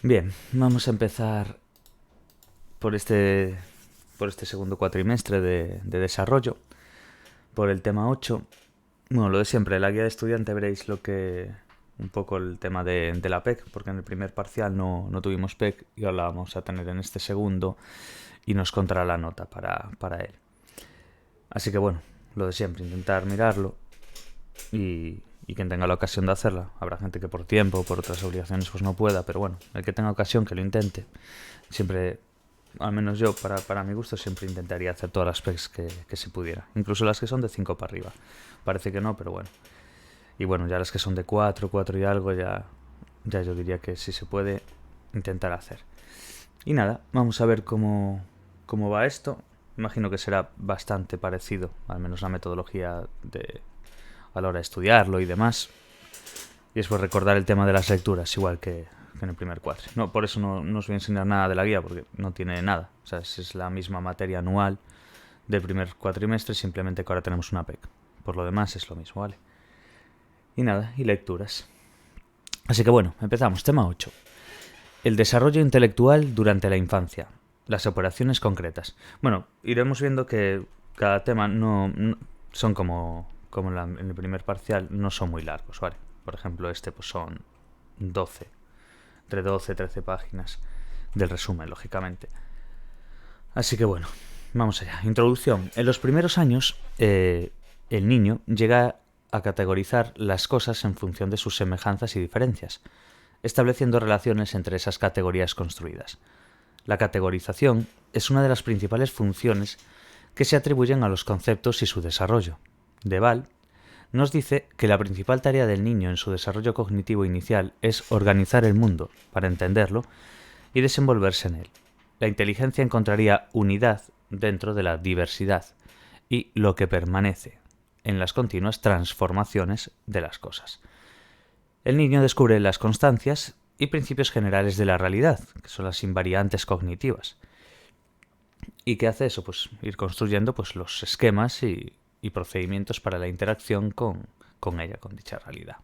Bien, vamos a empezar por este, por este segundo cuatrimestre de desarrollo, por el tema 8. Bueno, lo de siempre, la guía de estudiante veréis un poco el tema de la PEC, porque en el primer parcial no tuvimos PEC y ahora la vamos a tener en este segundo y nos contará la nota para él. Así que bueno, lo de siempre, intentar mirarlo y quien tenga la ocasión de hacerla. Habrá gente que por tiempo o por otras obligaciones pues no pueda, pero bueno, el que tenga ocasión que lo intente. Siempre, al menos yo, para mi gusto, siempre intentaría hacer todas las PECs que se pudiera. Incluso las que son de 5 para arriba. Parece que no, pero bueno. Y bueno, ya las que son de 4 y algo, ya yo diría que sí se puede intentar hacer. Y nada, vamos a ver cómo va esto. Imagino que será bastante parecido, al menos la metodología a la hora de estudiarlo y demás. Y después recordar el tema de las lecturas, igual que en el primer cuatri. No, por eso no os voy a enseñar nada de la guía, porque no tiene nada. O sea, es la misma materia anual del primer cuatrimestre, simplemente que ahora tenemos una PEC. Por lo demás es lo mismo, ¿vale? Y nada, y lecturas. Así que bueno, empezamos. Tema 8. El desarrollo intelectual durante la infancia. Las operaciones concretas. Bueno, iremos viendo que cada tema no son como en el primer parcial, no son muy largos, ¿vale? Por ejemplo, este pues son 12, entre 12 y 13 páginas del resumen, lógicamente. Así que bueno, vamos allá. Introducción. En los primeros años, el niño llega a categorizar las cosas en función de sus semejanzas y diferencias, estableciendo relaciones entre esas categorías construidas. La categorización es una de las principales funciones que se atribuyen a los conceptos y su desarrollo. De Waal nos dice que la principal tarea del niño en su desarrollo cognitivo inicial es organizar el mundo para entenderlo y desenvolverse en él. La inteligencia encontraría unidad dentro de la diversidad y lo que permanece en las continuas transformaciones de las cosas. El niño descubre las constancias y principios generales de la realidad, que son las invariantes cognitivas. ¿Y qué hace eso? Pues ir construyendo pues, los esquemas y procedimientos para la interacción con ella, con dicha realidad.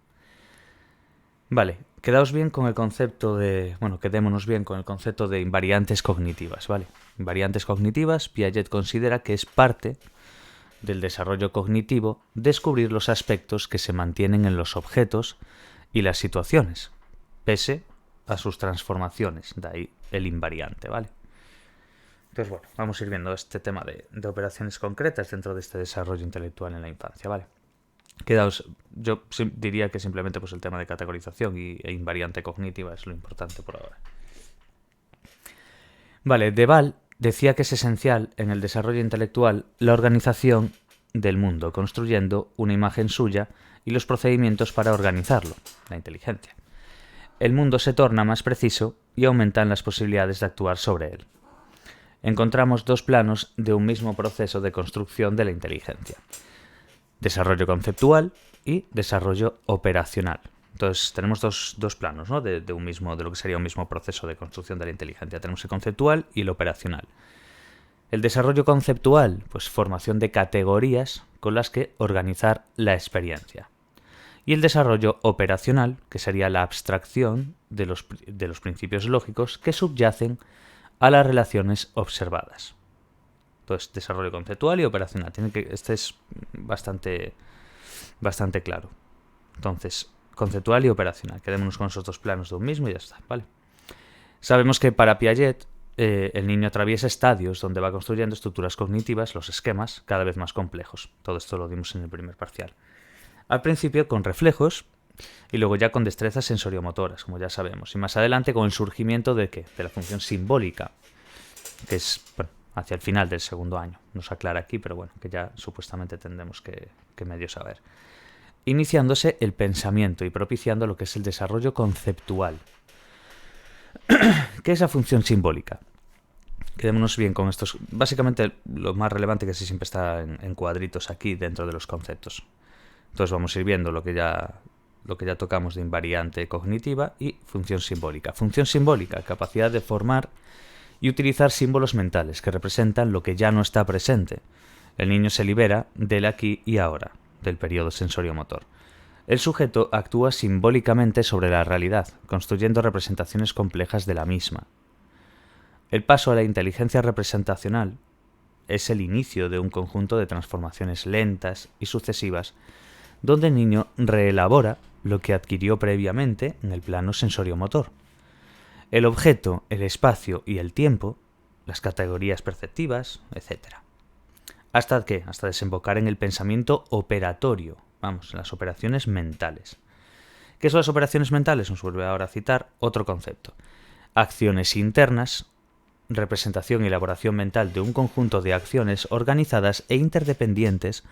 Vale, quedaos bien con el concepto de... Bueno, quedémonos bien con el concepto de invariantes cognitivas, ¿vale? Invariantes cognitivas, Piaget considera que es parte del desarrollo cognitivo descubrir los aspectos que se mantienen en los objetos y las situaciones, pese a sus transformaciones, de ahí el invariante, ¿vale? Entonces, bueno, vamos a ir viendo este tema de operaciones concretas dentro de este desarrollo intelectual en la infancia, ¿vale? Quedaos, yo diría que simplemente pues el tema de categorización e invariante cognitiva es lo importante por ahora. Vale, de Waal decía que es esencial en el desarrollo intelectual la organización del mundo, construyendo una imagen suya y los procedimientos para organizarlo, la inteligencia. El mundo se torna más preciso y aumentan las posibilidades de actuar sobre él. Encontramos dos planos de un mismo proceso de construcción de la inteligencia: desarrollo conceptual y desarrollo operacional. Entonces tenemos dos planos, ¿no? de lo que sería un mismo proceso de construcción de la inteligencia. Tenemos el conceptual y el operacional. El desarrollo conceptual, pues formación de categorías con las que organizar la experiencia. Y el desarrollo operacional, que sería la abstracción de los principios lógicos que subyacen a las relaciones observadas. Entonces, desarrollo conceptual y operacional. Este es bastante claro. Entonces, conceptual y operacional. Quedémonos con esos dos planos de un mismo y ya está, ¿vale? Sabemos que para Piaget el niño atraviesa estadios donde va construyendo estructuras cognitivas, los esquemas, cada vez más complejos. Todo esto lo vimos en el primer parcial. Al principio con reflejos y luego ya con destrezas sensoriomotoras, como ya sabemos. Y más adelante con el surgimiento de la función simbólica, que es hacia el final del segundo año. No se aclara aquí, pero bueno, que ya supuestamente tendremos que medio saber. Iniciándose el pensamiento y propiciando lo que es el desarrollo conceptual. ¿Qué es la función simbólica? Quedémonos bien con estos. Básicamente lo más relevante que siempre está en cuadritos aquí dentro de los conceptos. Entonces vamos a ir viendo lo que ya tocamos de invariante cognitiva y función simbólica. Función simbólica, capacidad de formar y utilizar símbolos mentales que representan lo que ya no está presente. El niño se libera del aquí y ahora, del periodo sensoriomotor. El sujeto actúa simbólicamente sobre la realidad, construyendo representaciones complejas de la misma. El paso a la inteligencia representacional es el inicio de un conjunto de transformaciones lentas y sucesivas, donde el niño reelabora lo que adquirió previamente en el plano sensoriomotor. El objeto, el espacio y el tiempo, las categorías perceptivas, etc. ¿Hasta qué? Hasta desembocar en el pensamiento operatorio, vamos, en las operaciones mentales. ¿Qué son las operaciones mentales? Nos vuelve ahora a citar otro concepto. Acciones internas, representación y elaboración mental de un conjunto de acciones organizadas e interdependientes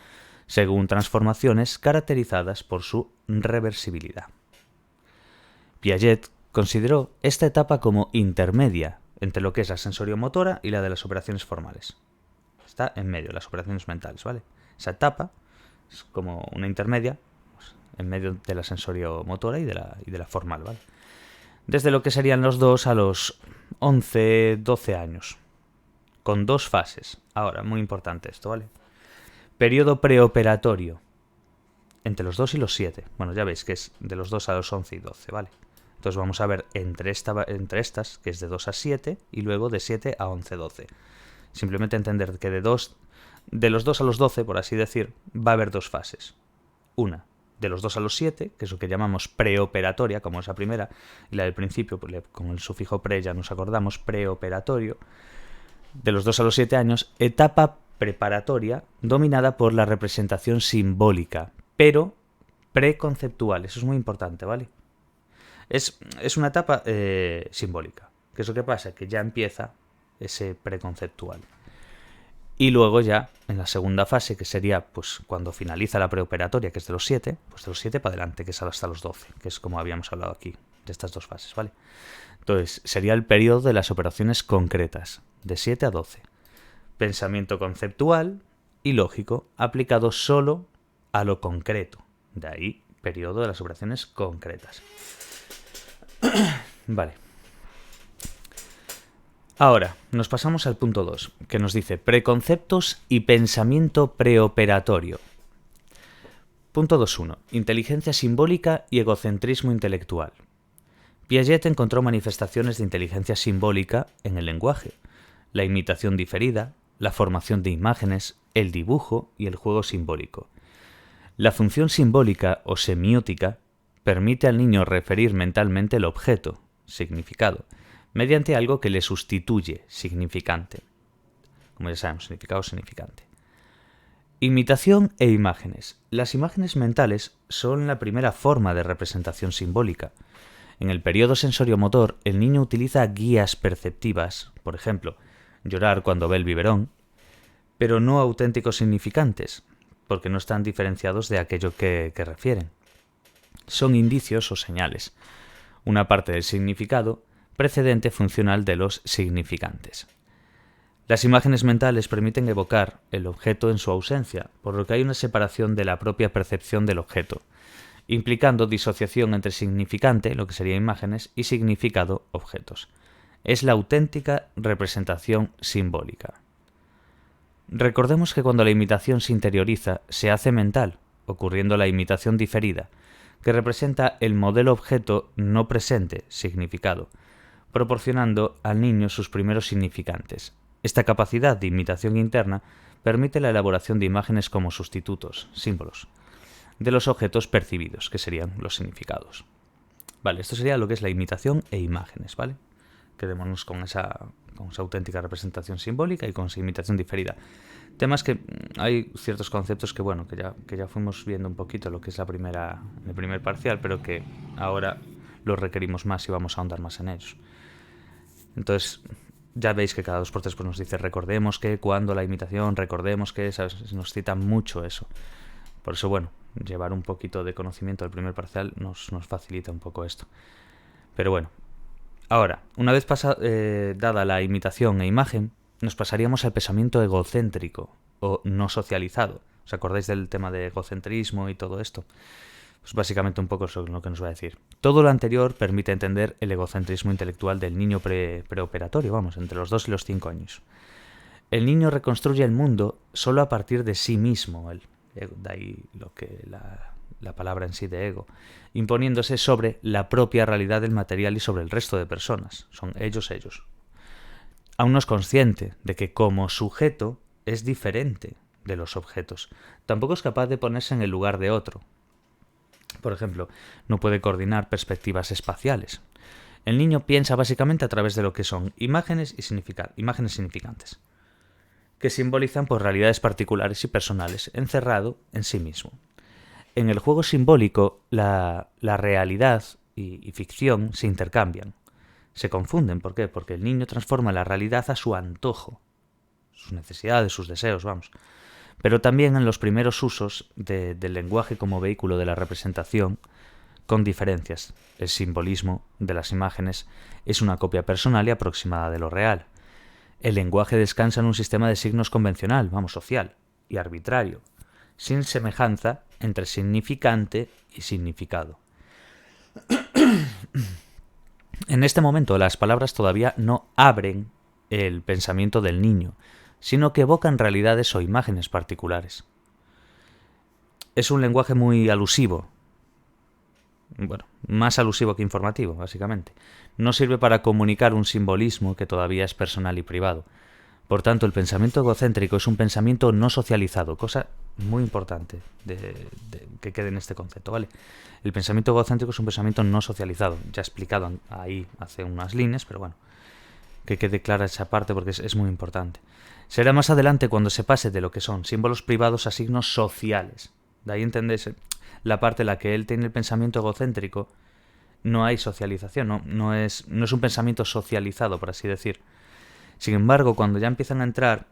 según transformaciones caracterizadas por su reversibilidad. Piaget consideró esta etapa como intermedia entre lo que es la sensoriomotora y la de las operaciones formales. Está en medio de las operaciones mentales, ¿vale? Esa etapa es como una intermedia, pues, en medio de la sensoriomotora y de la formal, ¿vale? Desde lo que serían los 2 a los 11, 12 años, con 2 fases. Ahora, muy importante esto, ¿vale? Periodo preoperatorio, entre los 2 y los 7. Bueno, ya veis que es de los 2 a los 11 y 12, ¿vale? Entonces vamos a ver entre estas, que es de 2 a 7, y luego de 7 a 11, 12. Simplemente entender que de los 2 a los 12, por así decir, va a haber 2 fases. Una, de los 2 a los 7, que es lo que llamamos preoperatoria, como es la primera, y la del principio, pues, con el sufijo pre ya nos acordamos, preoperatorio. De los 2 a los 7 años, etapa preparatoria dominada por la representación simbólica, pero preconceptual. Eso es muy importante, ¿vale? Es una etapa simbólica. ¿Qué es lo que pasa? Que ya empieza ese preconceptual. Y luego ya, en la segunda fase, que sería pues cuando finaliza la preoperatoria, que es de los 7, pues de los 7 para adelante, que es hasta los 12, que es como habíamos hablado aquí, de estas 2 fases, ¿vale? Entonces, sería el periodo de las operaciones concretas, de 7 a 12. Pensamiento conceptual y lógico, aplicado solo a lo concreto. De ahí, periodo de las operaciones concretas. Vale. Ahora, nos pasamos al punto 2, que nos dice preconceptos y pensamiento preoperatorio. Punto 2.1. Inteligencia simbólica y egocentrismo intelectual. Piaget encontró manifestaciones de inteligencia simbólica en el lenguaje, la imitación diferida, la formación de imágenes, el dibujo y el juego simbólico. La función simbólica o semiótica permite al niño referir mentalmente el objeto, significado, mediante algo que le sustituye, significante. Como ya sabemos, significado, significante. Imitación e imágenes. Las imágenes mentales son la primera forma de representación simbólica. En el periodo sensoriomotor, el niño utiliza guías perceptivas, por ejemplo, llorar cuando ve el biberón, pero no auténticos significantes, porque no están diferenciados de aquello que refieren. Son indicios o señales, una parte del significado precedente funcional de los significantes. Las imágenes mentales permiten evocar el objeto en su ausencia, por lo que hay una separación de la propia percepción del objeto, implicando disociación entre significante, lo que sería imágenes, y significado, objetos. Es la auténtica representación simbólica. Recordemos que cuando la imitación se interioriza, se hace mental, ocurriendo la imitación diferida, que representa el modelo objeto no presente, significado, proporcionando al niño sus primeros significantes. Esta capacidad de imitación interna permite la elaboración de imágenes como sustitutos, símbolos, de los objetos percibidos, que serían los significados. Vale, esto sería lo que es la imitación e imágenes, ¿vale? Quedémonos con esa auténtica representación simbólica y con esa imitación diferida. Temas que hay ciertos conceptos que, bueno, que ya fuimos viendo un poquito lo que es el primer parcial, pero que ahora los requerimos más y vamos a ahondar más en ellos. Entonces, ya veis que cada 2x3 pues nos dice recordemos que cuando la imitación, recordemos que, ¿sabes? Nos cita mucho eso. Por eso, bueno, llevar un poquito de conocimiento del primer parcial nos facilita un poco esto. Pero bueno, ahora, una vez dada la imitación e imagen, nos pasaríamos al pensamiento egocéntrico o no socializado. ¿Os acordáis del tema de egocentrismo y todo esto? Pues básicamente un poco eso es lo que nos va a decir. Todo lo anterior permite entender el egocentrismo intelectual del niño preoperatorio, vamos, entre los 2 y los 5 años. El niño reconstruye el mundo solo a partir de sí mismo, de ahí la palabra en sí de ego, imponiéndose sobre la propia realidad del material y sobre el resto de personas. Son ellos. Aún no es consciente de que como sujeto es diferente de los objetos. Tampoco es capaz de ponerse en el lugar de otro. Por ejemplo, no puede coordinar perspectivas espaciales. El niño piensa básicamente a través de lo que son imágenes significantes, que simbolizan pues, realidades particulares y personales, encerrado en sí mismo. En el juego simbólico, la realidad y ficción se intercambian, se confunden. ¿Por qué? Porque el niño transforma la realidad a su antojo, sus necesidades, sus deseos, vamos. Pero también en los primeros usos del lenguaje como vehículo de la representación, con diferencias. El simbolismo de las imágenes es una copia personal y aproximada de lo real. El lenguaje descansa en un sistema de signos convencional, social y arbitrario, sin semejanza entre significante y significado. En este momento las palabras todavía no abren el pensamiento del niño, sino que evocan realidades o imágenes particulares. Es un lenguaje muy alusivo, más alusivo que informativo, básicamente. No sirve para comunicar un simbolismo que todavía es personal y privado. Por tanto, el pensamiento egocéntrico es un pensamiento no socializado, cosa muy importante que quede en este concepto, ¿vale? El pensamiento egocéntrico es un pensamiento no socializado, ya he explicado ahí hace unas líneas, pero bueno, que quede clara esa parte porque es muy importante. Será más adelante cuando se pase de lo que son símbolos privados a signos sociales. De ahí entendéis la parte en la que él tiene el pensamiento egocéntrico, no hay socialización, no es un pensamiento socializado, por así decir. Sin embargo, cuando ya empiezan a entrar,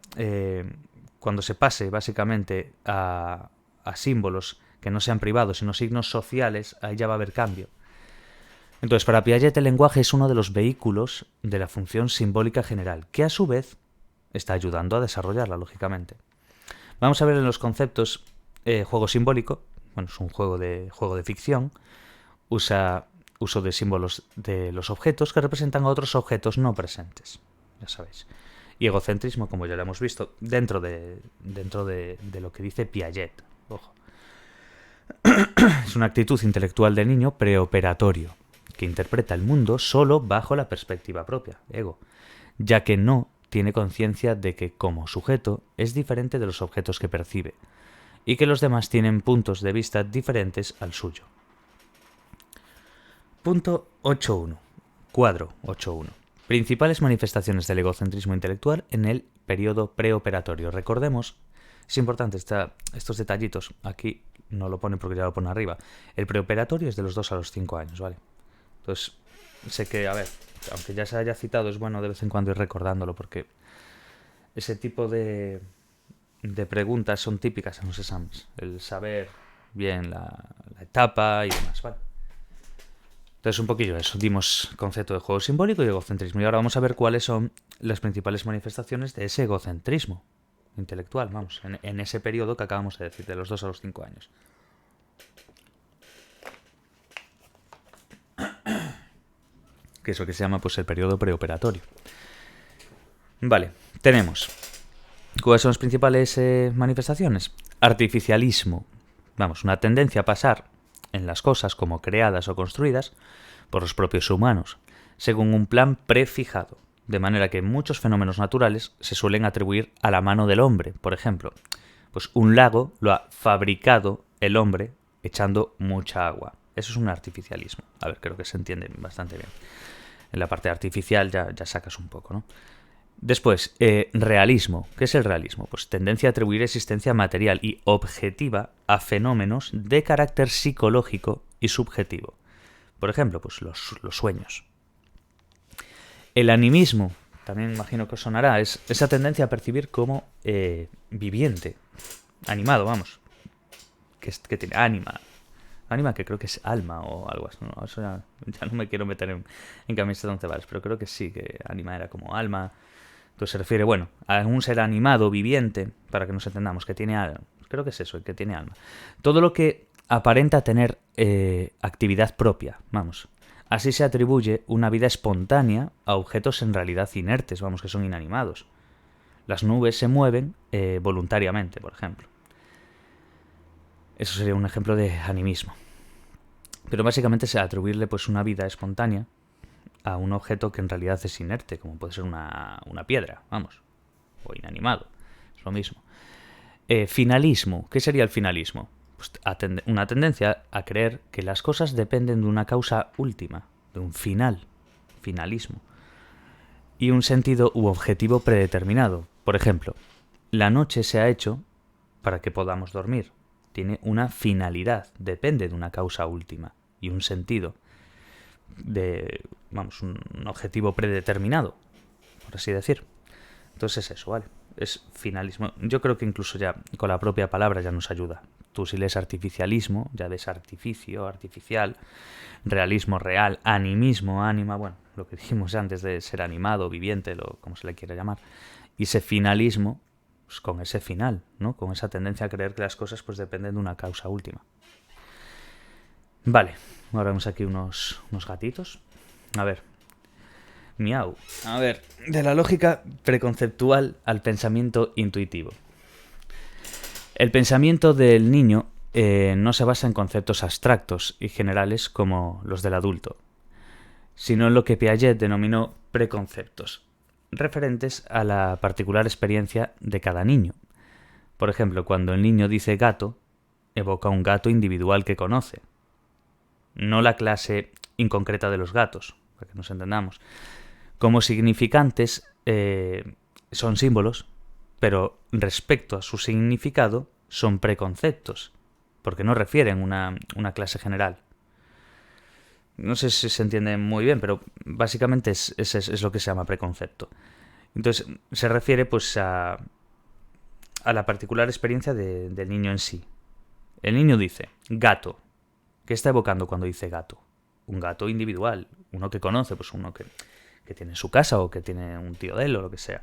cuando se pase básicamente a símbolos que no sean privados, sino signos sociales, ahí ya va a haber cambio. Entonces, para Piaget el lenguaje es uno de los vehículos de la función simbólica general, que a su vez está ayudando a desarrollarla, lógicamente. Vamos a ver en los conceptos juego simbólico. Es un juego de ficción. Usa uso de símbolos de los objetos que representan a otros objetos no presentes. Ya sabéis. Y egocentrismo, como ya lo hemos visto, dentro de lo que dice Piaget. Ojo. Es una actitud intelectual del niño preoperatorio, que interpreta el mundo solo bajo la perspectiva propia, ego, ya que no tiene conciencia de que como sujeto es diferente de los objetos que percibe, y que los demás tienen puntos de vista diferentes al suyo. Punto 8.1. Cuadro 8.1. Principales manifestaciones del egocentrismo intelectual en el periodo preoperatorio. Recordemos, es importante estos detallitos, aquí no lo pone porque ya lo pone arriba. El preoperatorio es de los 2 a los 5 años, ¿vale? Entonces, sé que, aunque ya se haya citado, es bueno de vez en cuando ir recordándolo porque ese tipo de preguntas son típicas en los exámenes. El saber bien la etapa y demás, ¿vale? Entonces, un poquillo eso. Dimos concepto de juego simbólico y egocentrismo. Y ahora vamos a ver cuáles son las principales manifestaciones de ese egocentrismo intelectual, en ese periodo que acabamos de decir, de los 2 a los 5 años. Que es lo que se llama el periodo preoperatorio. Vale, tenemos. ¿Cuáles son las principales manifestaciones? Artificialismo. Una tendencia a pasar en las cosas como creadas o construidas por los propios humanos, según un plan prefijado, de manera que muchos fenómenos naturales se suelen atribuir a la mano del hombre. Por ejemplo, un lago lo ha fabricado el hombre echando mucha agua. Eso es un artificialismo. Creo que se entiende bastante bien. En la parte artificial ya sacas un poco, ¿no? Después, realismo. ¿Qué es el realismo? Tendencia a atribuir existencia material y objetiva a fenómenos de carácter psicológico y subjetivo. Por ejemplo, los sueños. El animismo, también imagino que os sonará, es esa tendencia a percibir como viviente, animado, que tiene ánima. Ánima que creo que es alma o algo así. No, eso ya no me quiero meter en camiseta de 11 varas, pero creo que sí, que ánima era como alma. Entonces se refiere, a un ser animado, viviente, para que nos entendamos, que tiene alma. Creo que es eso, que tiene alma. Todo lo que aparenta tener actividad propia, Así se atribuye una vida espontánea a objetos en realidad inertes, que son inanimados. Las nubes se mueven voluntariamente, por ejemplo. Eso sería un ejemplo de animismo. Pero básicamente es atribuirle pues una vida espontánea a un objeto que en realidad es inerte, como puede ser una piedra, vamos, o inanimado, es lo mismo. Finalismo, ¿qué sería el finalismo? Pues una tendencia a creer que las cosas dependen de una causa última, de un finalismo, y un sentido u objetivo predeterminado. Por ejemplo, la noche se ha hecho para que podamos dormir. Tiene una finalidad, depende de una causa última y un sentido de, vamos, un objetivo predeterminado, por así decir. Entonces es eso, ¿vale? Es finalismo. Yo creo que incluso ya con la propia palabra ya nos ayuda. Tú si lees artificialismo, ya ves artificio, artificial, realismo real, animismo, ánima, bueno, lo que dijimos antes de ser animado, viviente, como se le quiera llamar. Y ese finalismo, pues con ese final, ¿no? Con esa tendencia a creer que las cosas pues dependen de una causa última. Vale, ahora vemos aquí unos gatitos. A ver. Miau. A ver, de la lógica preconceptual al pensamiento intuitivo. El pensamiento del niño no se basa en conceptos abstractos y generales como los del adulto, sino en lo que Piaget denominó preconceptos, referentes a la particular experiencia de cada niño. Por ejemplo, cuando el niño dice gato, evoca un gato individual que conoce, no la clase inconcreta de los gatos, para que nos entendamos. Como significantes son símbolos, pero respecto a su significado son preconceptos, porque no refieren una clase general. No sé si se entiende muy bien, pero básicamente es lo que se llama preconcepto. Entonces, se refiere pues a la particular experiencia del niño en sí. El niño dice gato. ¿Qué está evocando cuando dice gato? Un gato individual, uno que conoce, pues uno que tiene en su casa o que tiene un tío de él o lo que sea.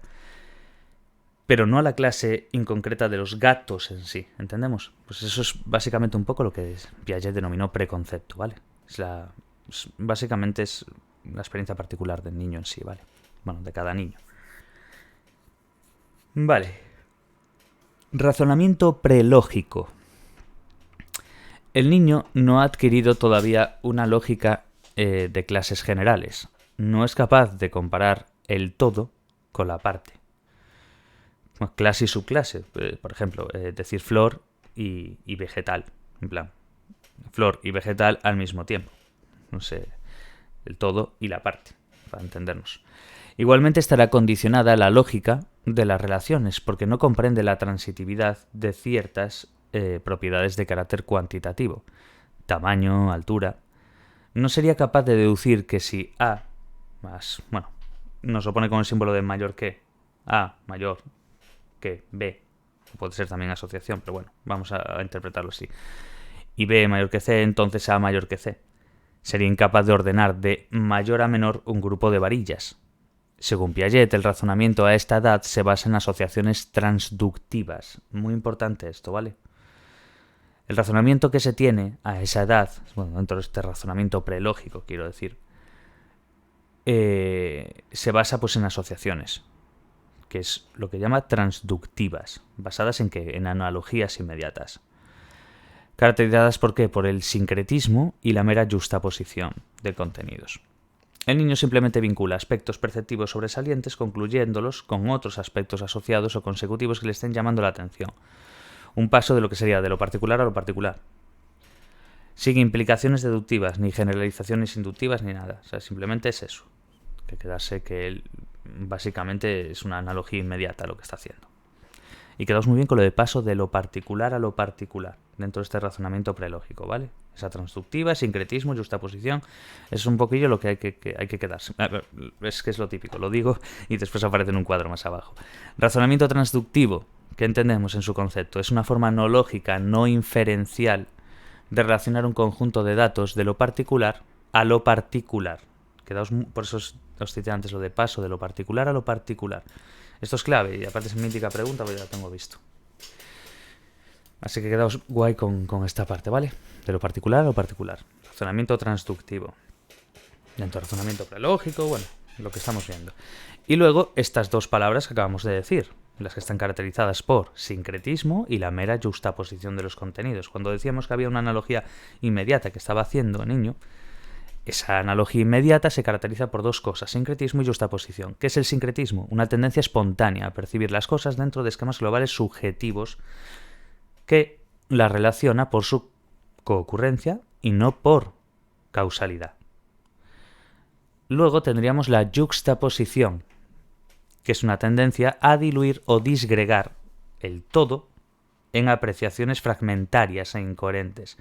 Pero no a la clase inconcreta de los gatos en sí, ¿entendemos? Pues eso es básicamente un poco lo que Piaget denominó preconcepto, ¿vale? Básicamente es la experiencia particular del niño en sí, ¿vale? Bueno, de cada niño. Vale. Razonamiento prelógico. El niño no ha adquirido todavía una lógica de clases generales. No es capaz de comparar el todo con la parte. Clase y subclase. Por ejemplo, decir flor y vegetal. En plan, flor y vegetal al mismo tiempo. No sé, el todo y la parte, para entendernos. Igualmente estará condicionada la lógica de las relaciones, porque no comprende la transitividad de ciertas propiedades de carácter cuantitativo. Tamaño, altura. No sería capaz de deducir que si A más, bueno, nos lo pone con el símbolo de mayor que, A mayor que B, puede ser también asociación, pero bueno, vamos a interpretarlo así, y B mayor que C, entonces A mayor que C. Sería incapaz de ordenar de mayor a menor un grupo de varillas. Según Piaget, el razonamiento a esta edad se basa en asociaciones transductivas. Muy importante esto, ¿vale? El razonamiento que se tiene a esa edad, bueno, dentro de este razonamiento prelógico, quiero decir, se basa pues en asociaciones, que es lo que llama transductivas, basadas en ¿qué? En analogías inmediatas. Caracterizadas ¿por qué? Por el sincretismo y la mera justaposición de contenidos. El niño simplemente vincula aspectos perceptivos sobresalientes concluyéndolos con otros aspectos asociados o consecutivos que le estén llamando la atención. Un paso de lo que sería de lo particular a lo particular. Sin implicaciones deductivas, ni generalizaciones inductivas, ni nada. O sea, simplemente es eso. Que quedarse que él básicamente es una analogía inmediata a lo que está haciendo. Y quedamos muy bien con lo de paso de lo particular a lo particular, dentro de este razonamiento prelógico, ¿vale? Esa transductiva, sincretismo, justaposición, es un poquillo lo que hay que quedarse. Es que es lo típico, lo digo y después aparece en un cuadro más abajo. Razonamiento transductivo, ¿qué entendemos en su concepto? Es una forma no lógica, no inferencial, de relacionar un conjunto de datos de lo particular a lo particular. Quedaos, por eso os cité antes lo de paso de lo particular a lo particular. Esto es clave y aparte es mítica pregunta, pues ya la tengo visto. Así que quedaos guay con esta parte, ¿vale? De lo particular a lo particular. Razonamiento transductivo. Dentro del razonamiento prelógico, bueno, lo que estamos viendo. Y luego estas dos palabras que acabamos de decir. las que están caracterizadas por sincretismo y la mera juxtaposición de los contenidos. Cuando decíamos que había una analogía inmediata que estaba haciendo el niño, esa analogía inmediata se caracteriza por dos cosas, sincretismo y juxtaposición. ¿Qué es el sincretismo? Una tendencia espontánea a percibir las cosas dentro de esquemas globales subjetivos que las relaciona por su coocurrencia y no por causalidad. Luego tendríamos la juxtaposición, que es una tendencia a diluir o disgregar el todo en apreciaciones fragmentarias e incoherentes,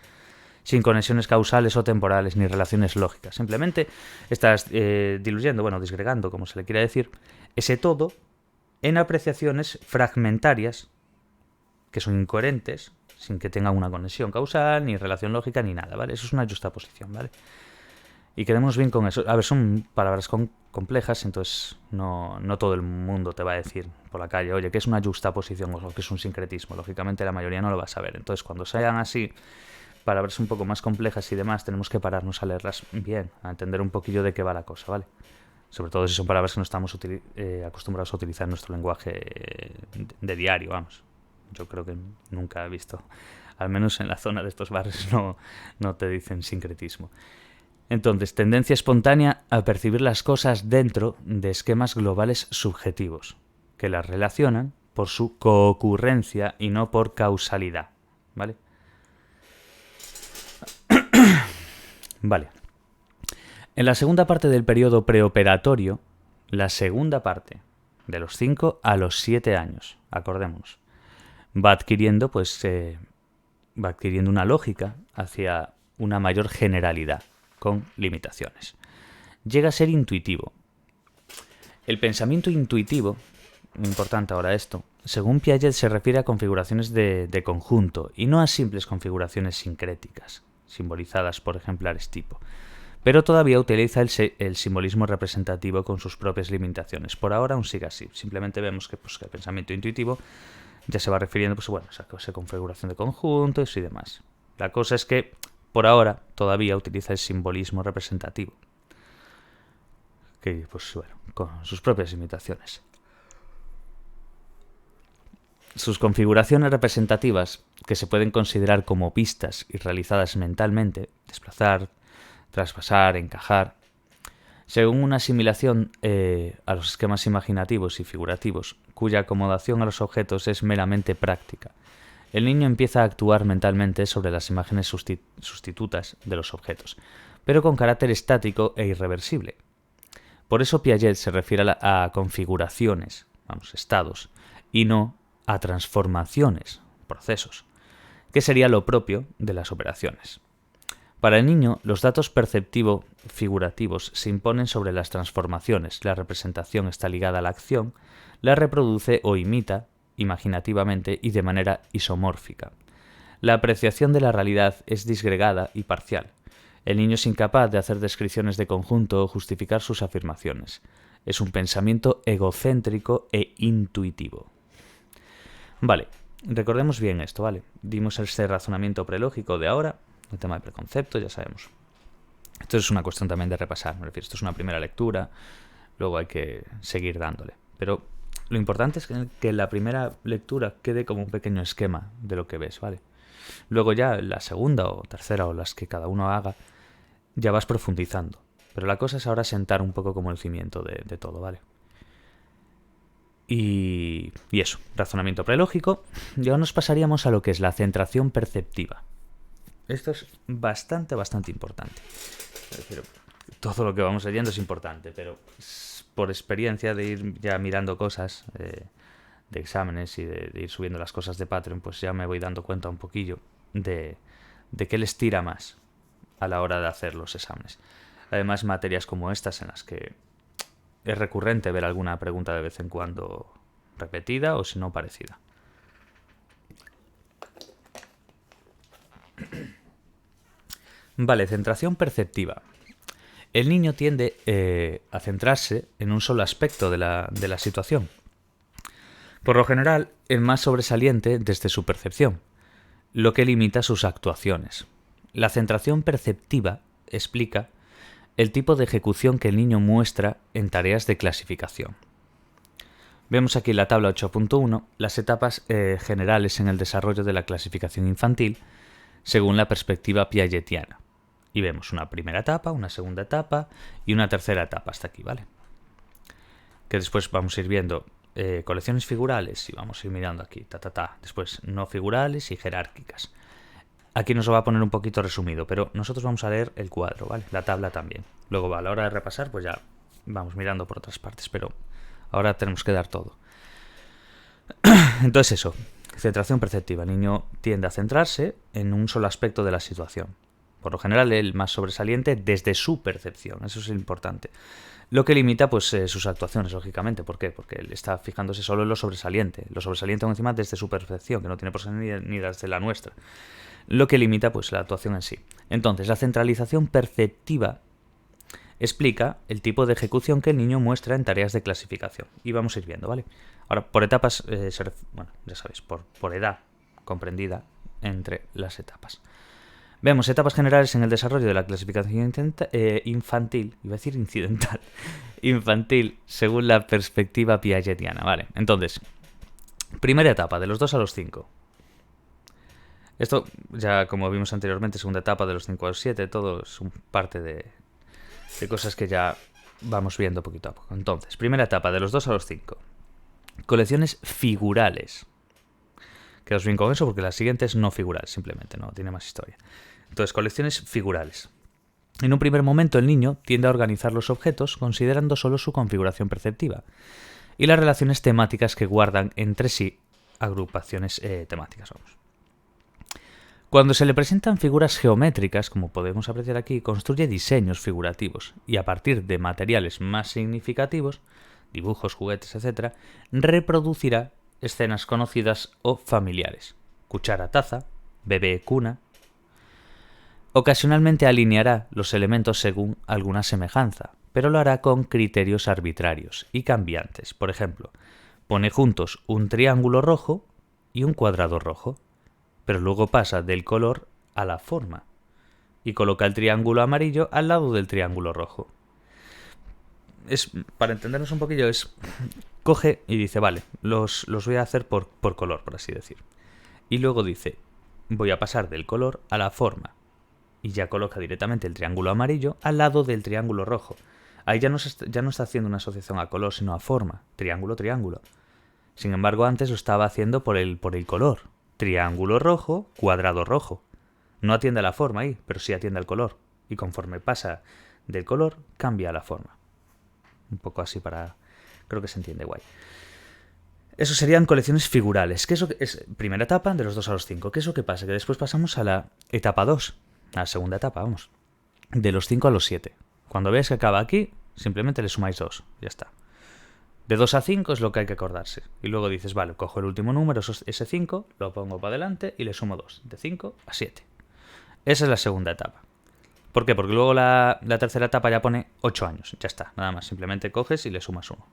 sin conexiones causales o temporales ni relaciones lógicas. Simplemente estás diluyendo, disgregando, como se le quiera decir, ese todo en apreciaciones fragmentarias que son incoherentes, sin que tengan una conexión causal, ni relación lógica, ni nada, ¿vale? Eso es una juxtaposición, ¿vale? Y quedémonos bien con eso. A ver, son palabras complejas, entonces no todo el mundo te va a decir por la calle, oye, ¿qué es una juxtaposición o qué es un sincretismo? Lógicamente la mayoría no lo va a saber. Entonces, cuando sean así, palabras un poco más complejas y demás, tenemos que pararnos a leerlas bien, a entender un poquillo de qué va la cosa, ¿vale? Sobre todo si son palabras que no estamos acostumbrados a utilizar en nuestro lenguaje de diario, vamos. Yo creo que nunca he visto, al menos en la zona de estos barrios, no te dicen sincretismo. Entonces, tendencia espontánea a percibir las cosas dentro de esquemas globales subjetivos, que las relacionan por su coocurrencia y no por causalidad, ¿vale? Vale. En la segunda parte del periodo preoperatorio, la segunda parte, de los 5 a los 7 años, acordémonos, va adquiriendo una lógica hacia una mayor generalidad, con limitaciones. Llega a ser intuitivo. El pensamiento intuitivo, muy importante ahora esto, según Piaget se refiere a configuraciones de conjunto y no a simples configuraciones sincréticas, simbolizadas por ejemplares tipo. Pero todavía utiliza el simbolismo representativo con sus propias limitaciones. Por ahora aún sigue así. Simplemente vemos que el pensamiento intuitivo ya se va refiriendo a esa configuración de conjuntos y demás. La cosa es que por ahora todavía utiliza el simbolismo representativo, que con sus propias limitaciones. Sus configuraciones representativas, que se pueden considerar como pistas y realizadas mentalmente, desplazar, traspasar, encajar, según una asimilación a los esquemas imaginativos y figurativos, cuya acomodación a los objetos es meramente práctica. El niño empieza a actuar mentalmente sobre las imágenes sustitutas de los objetos, pero con carácter estático e irreversible. Por eso Piaget se refiere a configuraciones, estados, y no a transformaciones, procesos, que sería lo propio de las operaciones. Para el niño, los datos perceptivo-figurativos se imponen sobre las transformaciones. La representación está ligada a la acción, la reproduce o imita imaginativamente y de manera isomórfica. La apreciación de la realidad es disgregada y parcial. El niño es incapaz de hacer descripciones de conjunto o justificar sus afirmaciones. Es un pensamiento egocéntrico e intuitivo. Vale, recordemos bien esto, ¿vale? Dimos este razonamiento prelógico de ahora, el tema de preconcepto, ya sabemos. Esto es una cuestión también de repasar, me refiero, esto es una primera lectura, luego hay que seguir dándole. Pero lo importante es que la primera lectura quede como un pequeño esquema de lo que ves, ¿vale? Luego ya la segunda o tercera o las que cada uno haga, ya vas profundizando. Pero la cosa es ahora sentar un poco como el cimiento de todo, ¿vale? Y eso, razonamiento prelógico. Y ahora nos pasaríamos a lo que es la centración perceptiva. Esto es bastante importante. Es decir, todo lo que vamos leyendo es importante, pero por experiencia de ir ya mirando cosas de exámenes y de ir subiendo las cosas de Patreon, pues ya me voy dando cuenta un poquillo de qué les tira más a la hora de hacer los exámenes. Además, materias como estas en las que es recurrente ver alguna pregunta de vez en cuando repetida o si no parecida. Vale, centración perceptiva. El niño tiende a centrarse en un solo aspecto de la situación. Por lo general, el más sobresaliente desde su percepción, lo que limita sus actuaciones. La centración perceptiva explica el tipo de ejecución que el niño muestra en tareas de clasificación. Vemos aquí en la tabla 8.1 las etapas generales en el desarrollo de la clasificación infantil según la perspectiva piagetiana. Y vemos una primera etapa, una segunda etapa y una tercera etapa hasta aquí, ¿vale? Que después vamos a ir viendo colecciones figurales y vamos a ir mirando aquí, después no figurales y jerárquicas. Aquí nos lo va a poner un poquito resumido, pero nosotros vamos a leer el cuadro, ¿vale? La tabla también. Luego a la hora de repasar, pues ya vamos mirando por otras partes, pero ahora tenemos que dar todo. Entonces eso, centración perceptiva. El niño tiende a centrarse en un solo aspecto de la situación. Por lo general, el más sobresaliente desde su percepción. Eso es importante. Lo que limita pues sus actuaciones, lógicamente. ¿Por qué? Porque él está fijándose solo en lo sobresaliente. Lo sobresaliente encima desde su percepción, que no tiene por ser ni desde la nuestra. Lo que limita pues la actuación en sí. Entonces, la centralización perceptiva explica el tipo de ejecución que el niño muestra en tareas de clasificación. Y vamos a ir viendo, ¿vale? Ahora, por etapas, bueno, ya sabéis, por edad comprendida entre las etapas. Vemos etapas generales en el desarrollo de la clasificación infantil, iba a decir incidental, infantil, según la perspectiva piagetiana, ¿vale? Entonces, primera etapa, de los 2 a los 5. Esto, ya como vimos anteriormente, segunda etapa de los 5 a los 7, todo es parte de cosas que ya vamos viendo poquito a poco. Entonces, primera etapa, de los 2 a los 5. Colecciones figurales. Quedaos bien con eso porque la siguiente es no figural, simplemente, no tiene más historia. Entonces, colecciones figurales. En un primer momento, el niño tiende a organizar los objetos considerando solo su configuración perceptiva y las relaciones temáticas que guardan entre sí agrupaciones temáticas. Cuando se le presentan figuras geométricas, como podemos apreciar aquí, construye diseños figurativos y a partir de materiales más significativos, dibujos, juguetes, etc., reproducirá escenas conocidas o familiares. Cuchara, taza, bebé, cuna. Ocasionalmente alineará los elementos según alguna semejanza, pero lo hará con criterios arbitrarios y cambiantes. Por ejemplo, pone juntos un triángulo rojo y un cuadrado rojo, pero luego pasa del color a la forma y coloca el triángulo amarillo al lado del triángulo rojo. Para entendernos un poquillo, coge y dice, vale, los voy a hacer por color, por así decir. Y luego dice, voy a pasar del color a la forma. Y ya coloca directamente el triángulo amarillo al lado del triángulo rojo. Ahí ya no está haciendo una asociación a color, sino a forma. Triángulo, triángulo. Sin embargo, antes lo estaba haciendo por el color. Triángulo rojo, cuadrado rojo. No atiende a la forma ahí, pero sí atiende al color. Y conforme pasa del color, cambia la forma. Un poco así para... Creo que se entiende guay. Eso serían colecciones figurales. Que eso es primera etapa, de los 2 a los 5. ¿Qué es lo que pasa? Que después pasamos a la etapa 2. A la segunda etapa, vamos. De los 5 a los 7. Cuando veáis que acaba aquí, simplemente le sumáis 2. Ya está. De 2 a 5 es lo que hay que acordarse. Y luego dices, vale, cojo el último número, ese 5, lo pongo para adelante y le sumo 2. De 5 a 7. Esa es la segunda etapa. ¿Por qué? Porque luego la tercera etapa ya pone 8 años. Ya está, nada más. Simplemente coges y le sumas 1.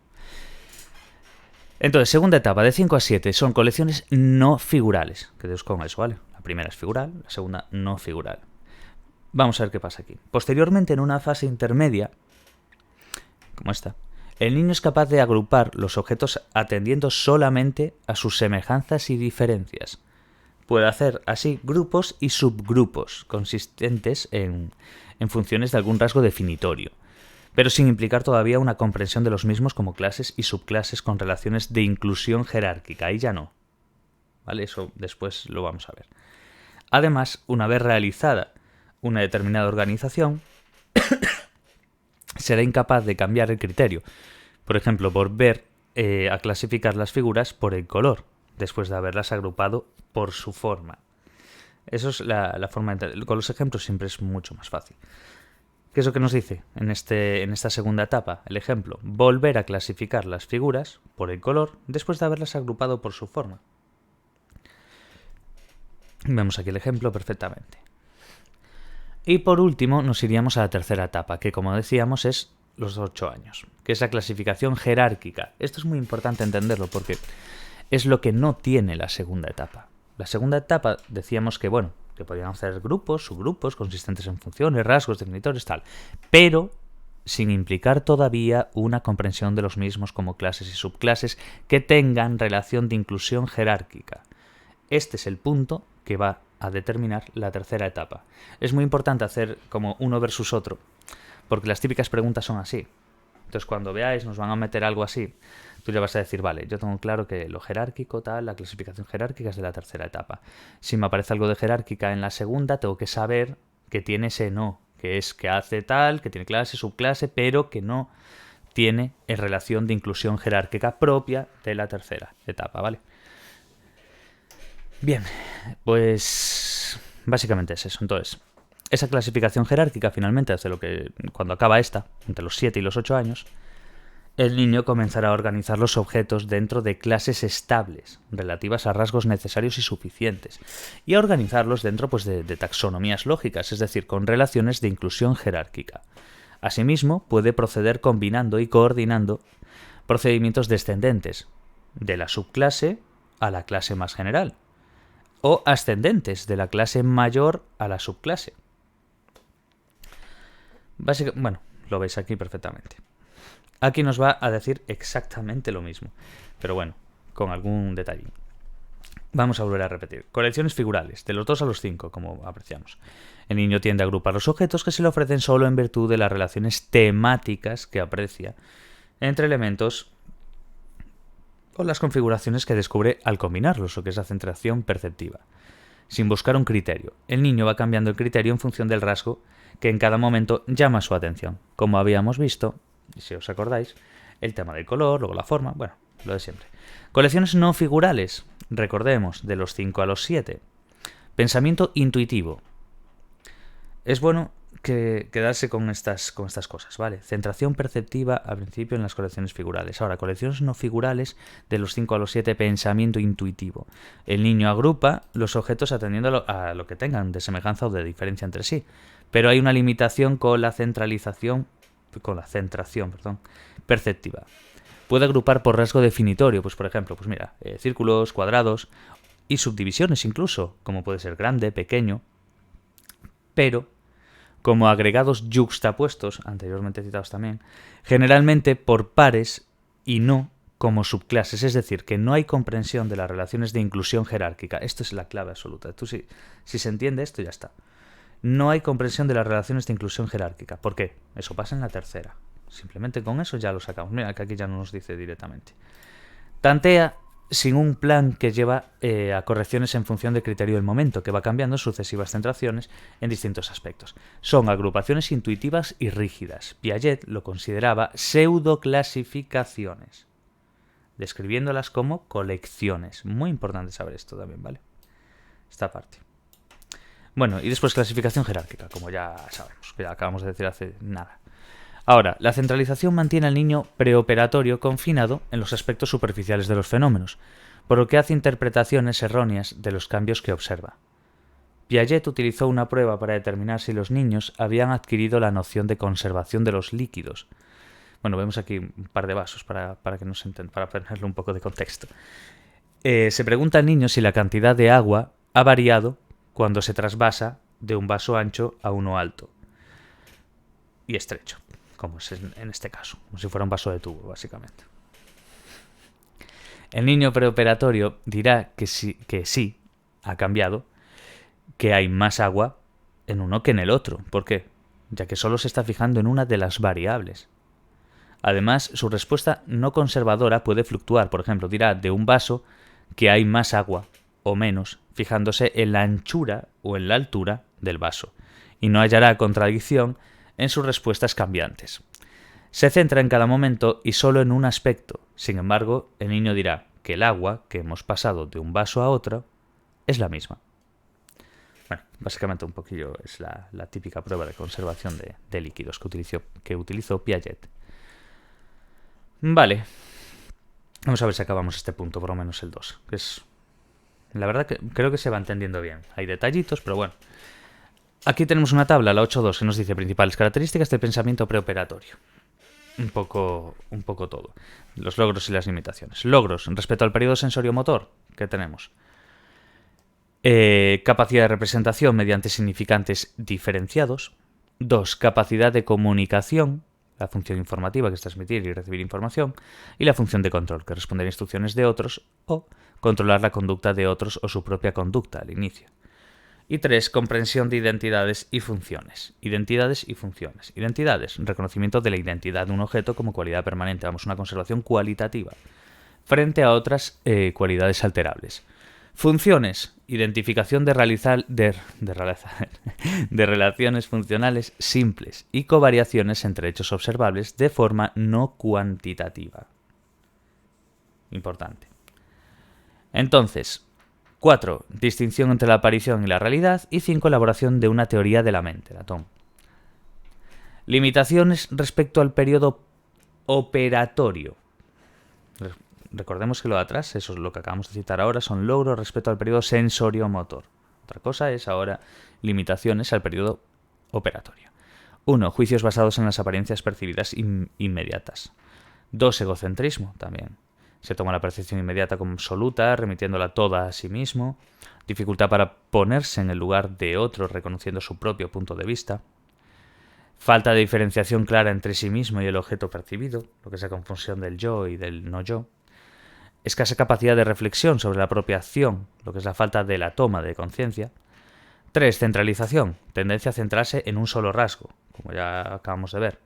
Entonces, segunda etapa, de 5 a 7, son colecciones no figurales. Quedaos con eso, ¿vale? La primera es figural, la segunda no figural. Vamos a ver qué pasa aquí. Posteriormente, en una fase intermedia, como esta, el niño es capaz de agrupar los objetos atendiendo solamente a sus semejanzas y diferencias. Puede hacer así grupos y subgrupos consistentes en funciones de algún rasgo definitorio, pero sin implicar todavía una comprensión de los mismos como clases y subclases con relaciones de inclusión jerárquica. Ahí ya no. ¿Vale? Eso después lo vamos a ver. Además, una vez realizada una determinada organización, será incapaz de cambiar el criterio. Por ejemplo, volver a clasificar las figuras por el color, después de haberlas agrupado por su forma. Eso es la forma de entender. Con los ejemplos siempre es mucho más fácil. ¿Qué es lo que nos dice en esta segunda etapa? El ejemplo, volver a clasificar las figuras por el color después de haberlas agrupado por su forma. Vemos aquí el ejemplo perfectamente. Y por último nos iríamos a la tercera etapa, que como decíamos es los 8 años, que es la clasificación jerárquica. Esto es muy importante entenderlo porque es lo que no tiene la segunda etapa. La segunda etapa decíamos que, bueno, que podían hacer grupos, subgrupos, consistentes en funciones, rasgos, definitorios, tal. Pero sin implicar todavía una comprensión de los mismos como clases y subclases que tengan relación de inclusión jerárquica. Este es el punto que va a determinar la tercera etapa. Es muy importante hacer como uno versus otro, porque las típicas preguntas son así. Entonces, cuando veáis, nos van a meter algo así, tú ya vas a decir, vale, yo tengo claro que lo jerárquico, tal, la clasificación jerárquica es de la tercera etapa. Si me aparece algo de jerárquica en la segunda, tengo que saber que tiene ese no, que es que hace tal, que tiene clase, subclase, pero que no tiene relación de inclusión jerárquica propia de la tercera etapa, ¿vale? Bien, pues básicamente es eso. Entonces, esa clasificación jerárquica finalmente hace lo que cuando acaba esta, entre los 7 y los 8 años, el niño comenzará a organizar los objetos dentro de clases estables, relativas a rasgos necesarios y suficientes, y a organizarlos dentro pues, de taxonomías lógicas, es decir, con relaciones de inclusión jerárquica. Asimismo, puede proceder combinando y coordinando procedimientos descendentes, de la subclase a la clase más general, o ascendentes, de la clase mayor a la subclase. Bueno, lo veis aquí perfectamente. Aquí nos va a decir exactamente lo mismo, pero bueno, con algún detalle. Vamos a volver a repetir. Colecciones figurales, de los 2 a los 5, como apreciamos. El niño tiende a agrupar los objetos que se le ofrecen solo en virtud de las relaciones temáticas que aprecia entre elementos o las configuraciones que descubre al combinarlos, o que es la centración perceptiva. Sin buscar un criterio, el niño va cambiando el criterio en función del rasgo que en cada momento llama su atención. Como habíamos visto, si os acordáis, el tema del color, luego la forma, bueno, lo de siempre. Colecciones no figurales, recordemos, de los 5 a los 7. Pensamiento intuitivo. Es bueno quedarse con estas cosas, ¿vale? Centración perceptiva al principio en las colecciones figurales. Ahora, colecciones no figurales de los 5 a los 7, pensamiento intuitivo. El niño agrupa los objetos atendiendo a lo que tengan de semejanza o de diferencia entre sí. Pero hay una limitación con la centración perceptiva. Puede agrupar por rasgo definitorio, pues por ejemplo, pues mira, círculos, cuadrados y subdivisiones incluso, como puede ser grande, pequeño, pero como agregados yuxtapuestos, anteriormente citados también, generalmente por pares y no como subclases, es decir, que no hay comprensión de las relaciones de inclusión jerárquica. Esto es la clave absoluta. Si se entiende esto, ya está. No hay comprensión de las relaciones de inclusión jerárquica. ¿Por qué? Eso pasa en la tercera. Simplemente con eso ya lo sacamos. Mira, que aquí ya no nos dice directamente. Tantea sin un plan que lleva a correcciones en función del criterio del momento, que va cambiando sucesivas centraciones en distintos aspectos. Son agrupaciones intuitivas y rígidas. Piaget lo consideraba pseudoclasificaciones, describiéndolas como colecciones. Muy importante saber esto también, ¿vale? Esta parte. Bueno, y después clasificación jerárquica, como ya sabemos, que ya acabamos de decir hace nada. Ahora, la centralización mantiene al niño preoperatorio confinado en los aspectos superficiales de los fenómenos, por lo que hace interpretaciones erróneas de los cambios que observa. Piaget utilizó una prueba para determinar si los niños habían adquirido la noción de conservación de los líquidos. Bueno, vemos aquí un par de vasos para ponerle un poco de contexto. Se pregunta al niño si la cantidad de agua ha variado cuando se trasvasa de un vaso ancho a uno alto y estrecho, como es en este caso, como si fuera un vaso de tubo, básicamente. El niño preoperatorio dirá que sí, ha cambiado, que hay más agua en uno que en el otro. ¿Por qué? Ya que solo se está fijando en una de las variables. Además, su respuesta no conservadora puede fluctuar. Por ejemplo, dirá de un vaso que hay más agua o menos, fijándose en la anchura o en la altura del vaso, y no hallará contradicción en sus respuestas cambiantes. Se centra en cada momento y solo en un aspecto. Sin embargo, el niño dirá que el agua que hemos pasado de un vaso a otro es la misma. Bueno, básicamente un poquillo es la típica prueba de conservación de líquidos que utilizó Piaget. Vale. Vamos a ver si acabamos este punto, por lo menos el 2, que es... La verdad que creo que se va entendiendo bien. Hay detallitos, pero bueno. Aquí tenemos una tabla, la 8.2, que nos dice principales características del pensamiento preoperatorio. Un poco todo. Los logros y las limitaciones. Logros respecto al periodo sensorio-motor, ¿qué tenemos? Capacidad de representación mediante significantes diferenciados. 2. Capacidad de comunicación, la función informativa, que es transmitir y recibir información, y la función de control, que es responder a instrucciones de otros o controlar la conducta de otros o su propia conducta al inicio. Y 3, comprensión de identidades y funciones. Identidades y funciones. Identidades, reconocimiento de la identidad de un objeto como cualidad permanente, una conservación cualitativa, frente a otras cualidades alterables. Funciones, identificación de relaciones funcionales simples y covariaciones entre hechos observables de forma no cuantitativa. Importante. Entonces, 4. Distinción entre la aparición y la realidad. Y 5. Elaboración de una teoría de la mente, la TOM. Limitaciones respecto al periodo operatorio. Recordemos que lo de atrás, eso es lo que acabamos de citar ahora, son logros respecto al periodo sensorio-motor. Otra cosa es ahora limitaciones al periodo operatorio. 1. Juicios basados en las apariencias percibidas inmediatas. 2. Egocentrismo también. Se toma la percepción inmediata como absoluta, remitiéndola toda a sí mismo. Dificultad para ponerse en el lugar de otro, reconociendo su propio punto de vista. Falta de diferenciación clara entre sí mismo y el objeto percibido, lo que es la confusión del yo y del no yo. Escasa capacidad de reflexión sobre la propia acción, lo que es la falta de la toma de conciencia. 3. Centralización, tendencia a centrarse en un solo rasgo, como ya acabamos de ver,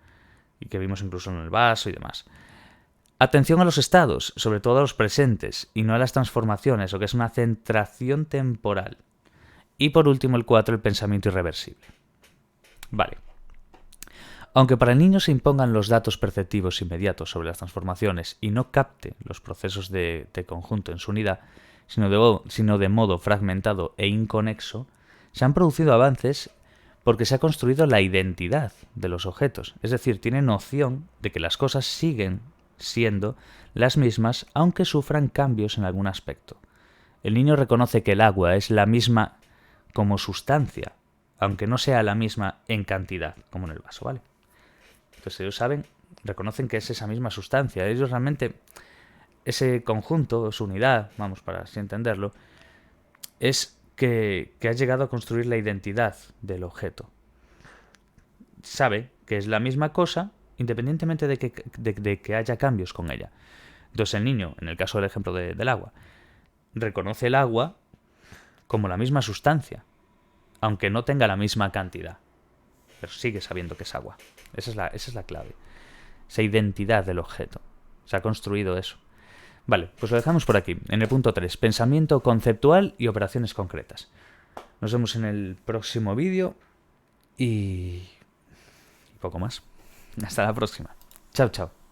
y que vimos incluso en el vaso y demás. Atención a los estados, sobre todo a los presentes, y no a las transformaciones, lo que es una centración temporal. Y por último, el 4, el pensamiento irreversible. Vale. Aunque para el niño se impongan los datos perceptivos inmediatos sobre las transformaciones y no capte los procesos de conjunto en su unidad, sino de modo fragmentado e inconexo, se han producido avances porque se ha construido la identidad de los objetos. Es decir, tiene noción de que las cosas siguen siendo las mismas aunque sufran cambios en algún aspecto. El niño reconoce que el agua es la misma como sustancia, aunque no sea la misma en cantidad, como en el vaso, ¿vale? Entonces ellos reconocen que es esa misma sustancia. Ellos realmente, ese conjunto, su unidad, vamos, para así entenderlo, es que ha llegado a construir la identidad del objeto. Sabe que es la misma cosa, independientemente de que haya cambios con ella. Entonces el niño, en el caso del ejemplo del agua, reconoce el agua como la misma sustancia, aunque no tenga la misma cantidad. Pero sigue sabiendo que es agua. Esa es la clave. Esa identidad del objeto. Se ha construido eso. Vale, pues lo dejamos por aquí. En el punto 3, pensamiento conceptual y operaciones concretas. Nos vemos en el próximo vídeo y poco más. Hasta la próxima. Chao, chao.